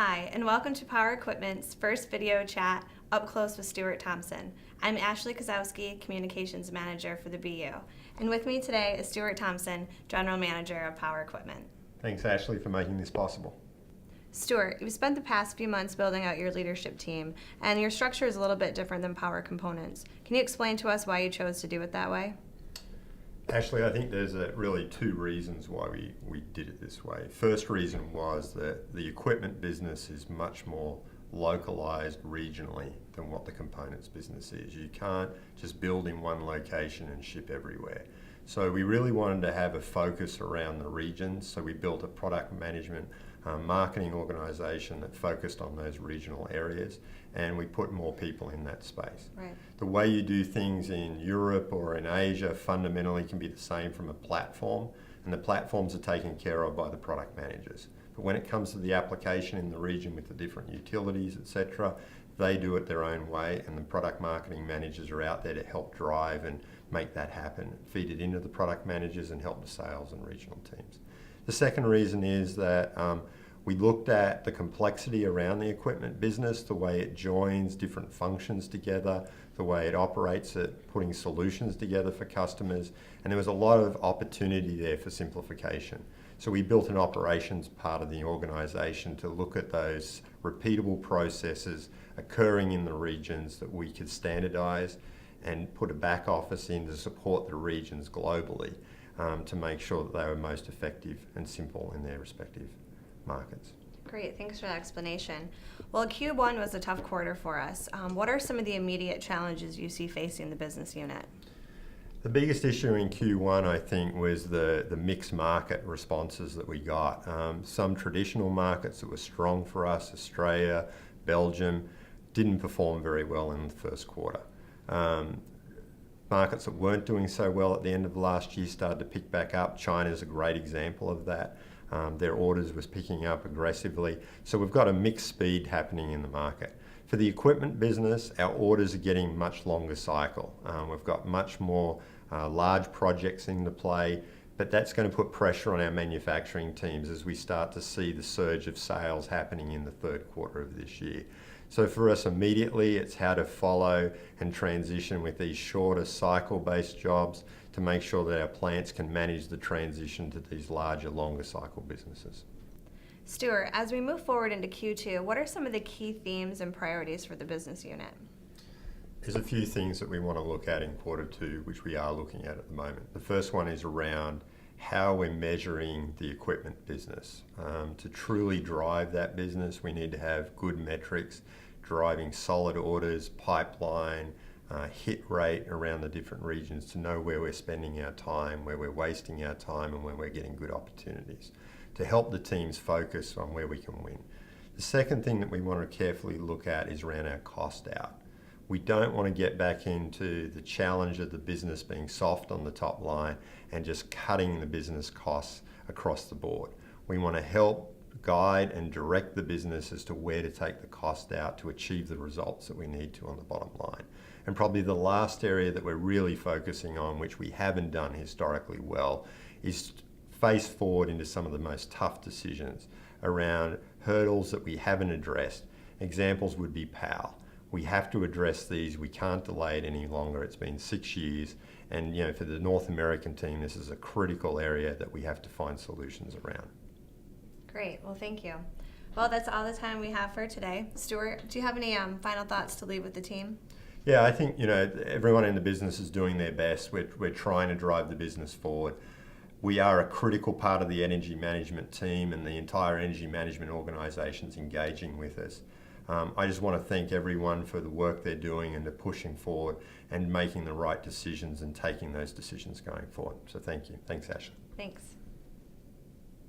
Hi, and welcome to Power Equipment's first video chat up close with Stuart Thompson. I'm Ashley Kozowski, Communications Manager for the BU. And with me today is Stuart Thompson, General Manager of Power Equipment. Thanks, Ashley, for making this possible. Stuart, you've spent the past few months building out your leadership team, and your structure is a little bit different than Power Components. Can you explain to us why you chose to do it that way? Ashley, I think there's really two reasons why we did it this way. First reason was that the equipment business is much more localized regionally than what the components business is. You can't just build in one location and ship everywhere. So we really wanted to have a focus around the regions, so we built a product management marketing organization that focused on those regional areas, and we put more people in that space. Right. The way you do things in Europe or in Asia fundamentally can be the same from a platform, and the platforms are taken care of by the product managers. But when it comes to the application in the region with the different utilities, etc., they do it their own way, and the product marketing managers are out there to help drive and make that happen, feed it into the product managers and help the sales and regional teams. The second reason is that we looked at the complexity around the equipment business, the way it joins different functions together, the way it operates at putting solutions together for customers, and there was a lot of opportunity there for simplification. So we built an operations part of the organisation to look at those repeatable processes occurring in the regions that we could standardise and put a back office in to support the regions globally to make sure that they were most effective and simple in their respective markets. Great, thanks for that explanation. Well, Q1 was a tough quarter for us. What are some of the immediate challenges you see facing the business unit? The biggest issue in Q1, I think, was the mixed market responses that we got. Some traditional markets that were strong for us, Australia, Belgium, didn't perform very well in the first quarter. Markets that weren't doing so well at the end of last year started to pick back up. China is a great example of that. Their orders was picking up aggressively. So we've got a mixed speed happening in the market. For the equipment business, our orders are getting much longer cycle. We've got much more large projects into play, but that's going to put pressure on our manufacturing teams as we start to see the surge of sales happening in the third quarter of this year. So for us immediately, it's how to follow and transition with these shorter cycle-based jobs to make sure that our plants can manage the transition to these larger, longer cycle businesses. Stuart, as we move forward into Q2, what are some of the key themes and priorities for the business unit? There's a few things that we want to look at in quarter two, which we are looking at the moment. The first one is around how we're measuring the equipment business. To truly drive that business, we need to have good metrics, driving solid orders, pipeline, hit rate around the different regions to know where we're spending our time, where we're wasting our time, and where we're getting good opportunities to help the teams focus on where we can win. The second thing that we want to carefully look at is around our cost out. We don't want to get back into the challenge of the business being soft on the top line and just cutting the business costs across the board. We want to help guide and direct the business as to where to take the cost out to achieve the results that we need to on the bottom line. And probably the last area that we're really focusing on, which we haven't done historically well, is face forward into some of the most tough decisions around hurdles that we haven't addressed. Examples would be PAL. We have to address these. We can't delay it any longer. It's been 6 years. And for the North American team, this is a critical area that we have to find solutions around. Great. Well, thank you. Well, that's all the time we have for today. Stuart, do you have any final thoughts to leave with the team? Yeah, I think everyone in the business is doing their best. We're trying to drive the business forward. We are a critical part of the energy management team, and the entire energy management organisation's engaging with us. I just want to thank everyone for the work they're doing and the pushing forward and making the right decisions and taking those decisions going forward. So thank you. Thanks, Ashley. Thanks.